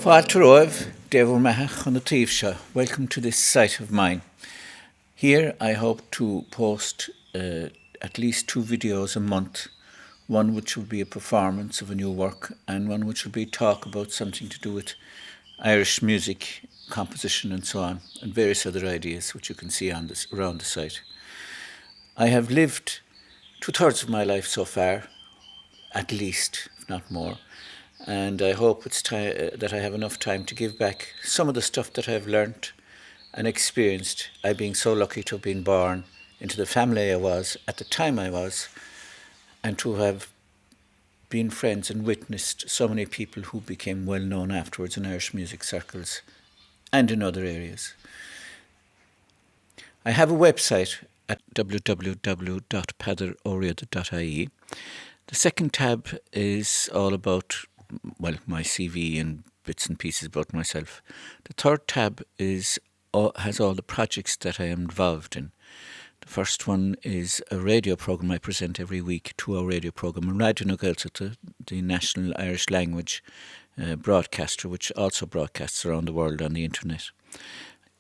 Fáilteroibh, Devo Mecha Chunatíobse. Welcome to this site of mine. Here I hope to post at least 2 videos a month, one which will be a performance of a new work and one which will be talk about something to do with Irish music, composition and so on, and various other ideas which you can see on this, around the site. I have lived 2/3 of my life so far, at least, if not more, and I hope it's time that I have enough time to give back some of the stuff that I've learnt and experienced. I being so lucky to have been born into the family I was at the time I was, and to have been friends and witnessed so many people who became well known afterwards in Irish music circles and in other areas. I have a website at www.peadar.ie. The second tab is all about, my CV and bits and pieces about myself. The third tab has all the projects that I am involved in. The first one is a radio programme I present every week, 2-hour radio programme on Radio na Gaeltachta, the national Irish language broadcaster, which also broadcasts around the world on the internet.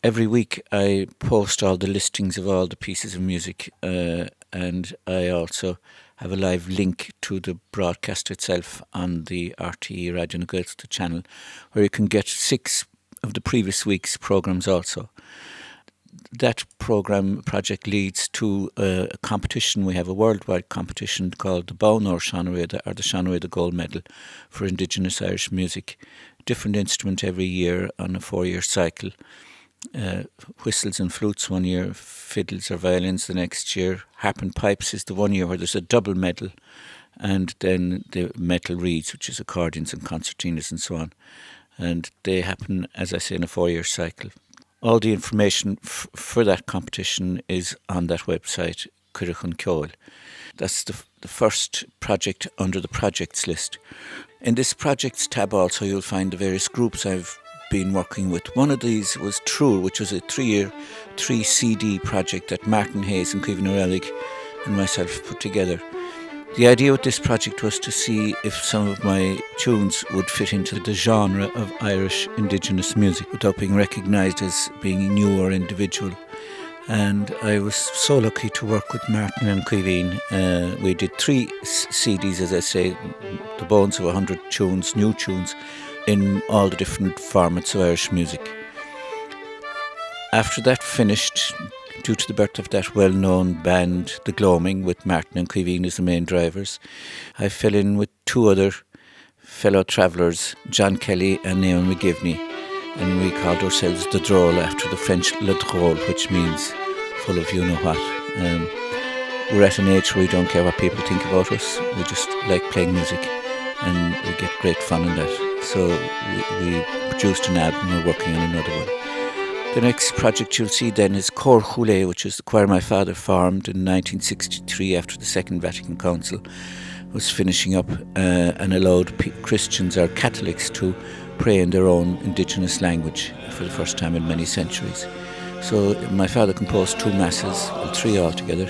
Every week I post all the listings of all the pieces of music, and I also have a live link to the broadcast itself on the RTE Radio na Gaeltachta channel, where you can get 6 of the previous week's programmes also. That project leads to a competition. We have a worldwide competition called the Peadar Riada, or the Riada Gold Medal for Indigenous Irish music. Different instrument every year on a 4-year cycle. Whistles and flutes one year, fiddles or violins the next year. Harp and pipes is the one year where there's a double medal, and then the metal reeds, which is accordions and concertinas and so on. And they happen, as I say, in a 4-year cycle. All the information for that competition is on that website, Cuireachn Ceoil. That's the first project under the projects list. In this projects tab also you'll find the various groups I've been working with. One of these was True, which was a 3-year, 3 CD project that Martin Hayes and Caoimhin O'Reilly and myself put together. The idea with this project was to see if some of my tunes would fit into the genre of Irish indigenous music without being recognised as being new or individual. And I was so lucky to work with Martin and Caoimhin. We did 3 CDs, as I say, the bones of 100 tunes, new tunes, in all the different formats of Irish music. After that finished, due to the birth of that well-known band, the Gloaming, with Martin and Caoimhin as the main drivers, I fell in with 2 other fellow travellers, John Kelly and Naomi McGivney, and we called ourselves the Drôle after the French Le Drôle, which means full of you-know-what. We're at an age where we don't care what people think about us. We just like playing music, and we get great fun in that. So we produced an album, we're working on another one. The next project you'll see then is Cor Choulé, which is the choir my father formed in 1963 after the Second Vatican Council was finishing up and allowed Christians or Catholics to pray in their own indigenous language for the first time in many centuries. So my father composed 2 masses, 3 altogether,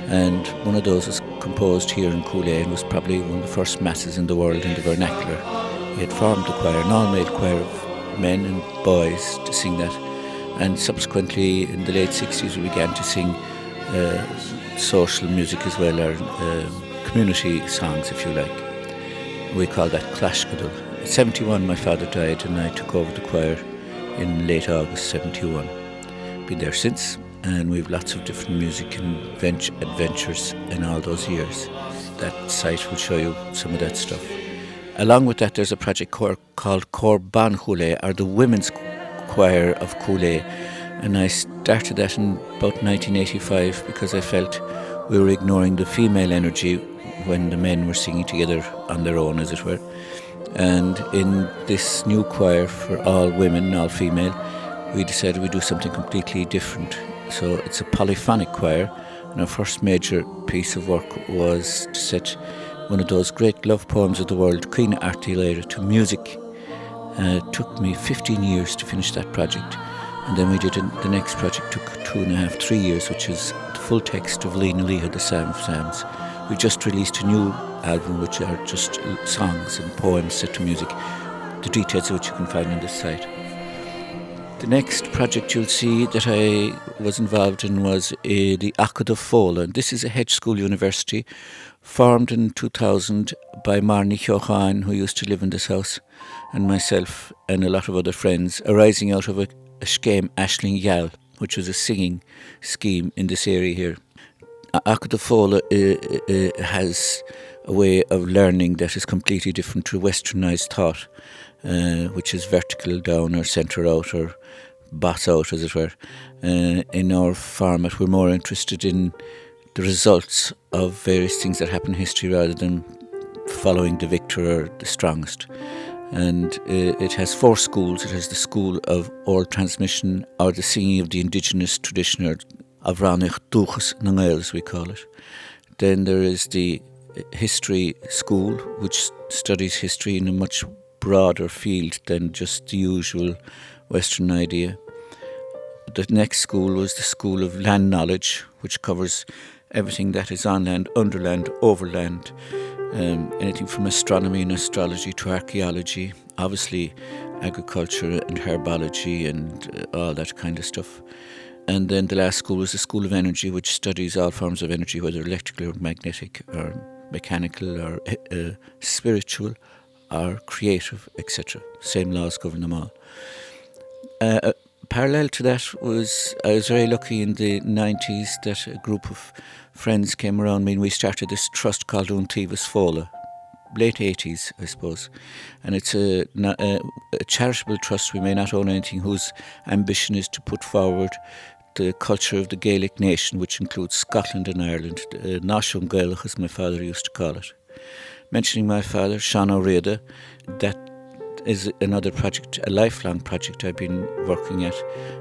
and one of those was composed here in Choulé and was probably one of the first masses in the world in the vernacular. He had formed a choir, an all-male choir of men and boys to sing that. And subsequently, in the late 60s, we began to sing social music as well, or community songs, if you like. We call that Clashcadul. At 71, my father died, and I took over the choir in late August 71. Been there since, and we've lots of different music and adventures in all those years. That site will show you some of that stuff. Along with that, there's a project called Cor Ban Choulé, or the Women's Choir of Choulé, and I started that in about 1985 because I felt we were ignoring the female energy when the men were singing together on their own, as it were. And in this new choir for all women, all female, we decided we'd do something completely different. So it's a polyphonic choir, and our first major piece of work was to set one of those great love poems of the world, Queen Artillery, to music. It took me 15 years to finish that project, and then we did the next project took 2.5, 3 years, which is the full text of Lína Líha, the Psalm of Psalms. We just released a new album which are just songs and poems set to music. the details of which you can find on this site. The next project you'll see that I was involved in was the Acad of Fola. And this is a hedge school university formed in 2000 by Marnie Chochain, who used to live in this house, and myself and a lot of other friends, arising out of a scheme Ashling Yal, which was a singing scheme in this area here. Acad of Fola has a way of learning that is completely different to westernized thought, which is vertical down or centre out or boss out, as it were. In our format, we're more interested in the results of various things that happen in history rather than following the victor or the strongest. And it has 4 schools. It has the School of Oral Transmission, or the singing of the indigenous tradition, or Avranich Duchas Nangail, as we call it. Then there is the History School, which studies history in a much broader field than just the usual Western idea. The next school was the School of Land Knowledge, which covers everything that is on land, under land, over land, anything from astronomy and astrology to archaeology, obviously agriculture and herbology and all that kind of stuff. And then the last school was the School of Energy, which studies all forms of energy, whether electrical or magnetic or mechanical or spiritual or creative, etc. Same laws govern them all. Parallel to that was, I was very lucky in the 90s that a group of friends came around me and we started this trust called Untivas Fola, late 80s, I suppose. And it's a charitable trust. We may not own anything, whose ambition is to put forward the culture of the Gaelic nation, which includes Scotland and Ireland, Náisiún Gaelach, as my father used to call it. Mentioning my father, Riada, that is another project, a lifelong project I've been working at,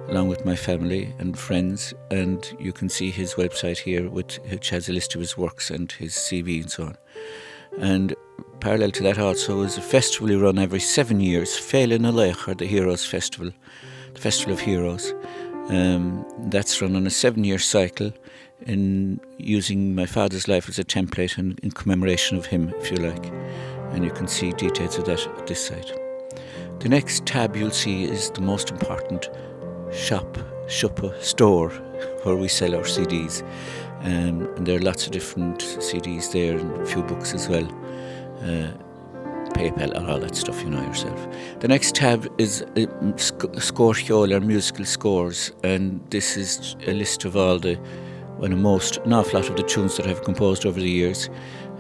along with my family and friends. And you can see his website here, which has a list of his works and his CV and so on. And parallel to that also is a festival we run every 7 years, Féile na Léich, or the Heroes Festival, the Festival of Heroes. That's run on a 7-year cycle, in using my father's life as a template and in commemoration of him, if you like. And you can see details of that at this site. The next tab you'll see is the most important store, where we sell our CDs. And there are lots of different CDs there and a few books as well. PayPal and all that stuff, you know yourself. The next tab is Scorchiol, or musical scores, and this is a list of all an awful lot of the tunes that I've composed over the years,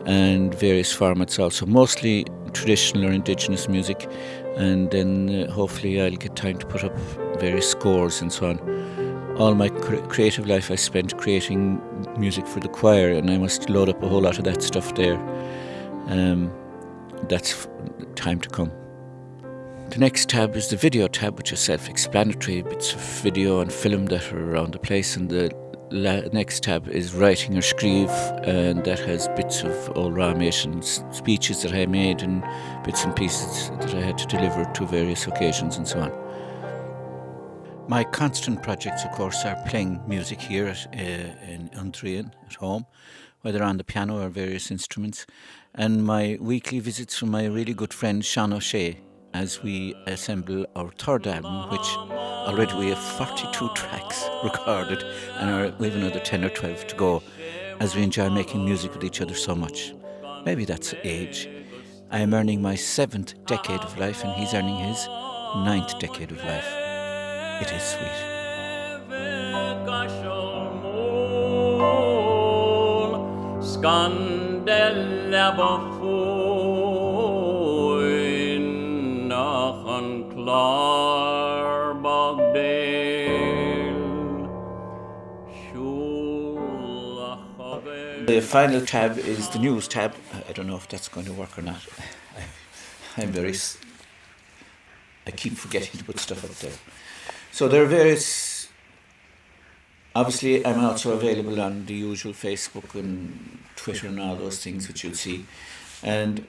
and various formats also, mostly traditional or indigenous music, and then hopefully I'll get time to put up various scores and so on. All my creative life I spent creating music for the choir, and I must load up a whole lot of that stuff there. That's time to come. The next tab is the video tab, which is self-explanatory, bits of video and film that are around the place, and the next tab is writing or scríomh, and that has bits of old Ramation speeches that I made and bits and pieces that I had to deliver to various occasions and so on. My constant projects, of course, are playing music here in Undrian at home, whether on the piano or various instruments, and my weekly visits from my really good friend Sean O'Shea, as we assemble our third album, which already we have 42 tracks recorded, and we have another 10 or 12 to go, as we enjoy making music with each other so much. Maybe that's age. I am earning my 7th decade of life, and he's earning his 9th decade of life. It is sweet. The final tab is the news tab. I don't know if that's going to work or not. I keep forgetting to put stuff up there. So there are various. Obviously, I'm also available on the usual Facebook and Twitter and all those things which you'll see. And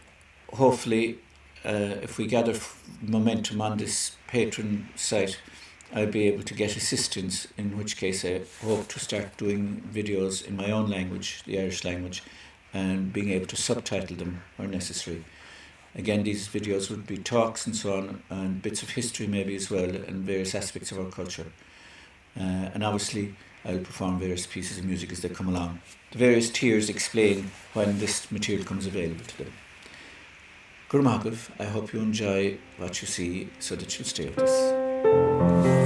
hopefully, if we gather momentum on this Patreon site, I'll be able to get assistance, in which case I hope to start doing videos in my own language, the Irish language, and being able to subtitle them where necessary. Again, these videos would be talks and so on, and bits of history maybe as well, and various aspects of our culture. And obviously, I'll perform various pieces of music as they come along. The various tiers explain when this material becomes available to them. Gurmagav, I hope you enjoy what you see so that you'll stay with us.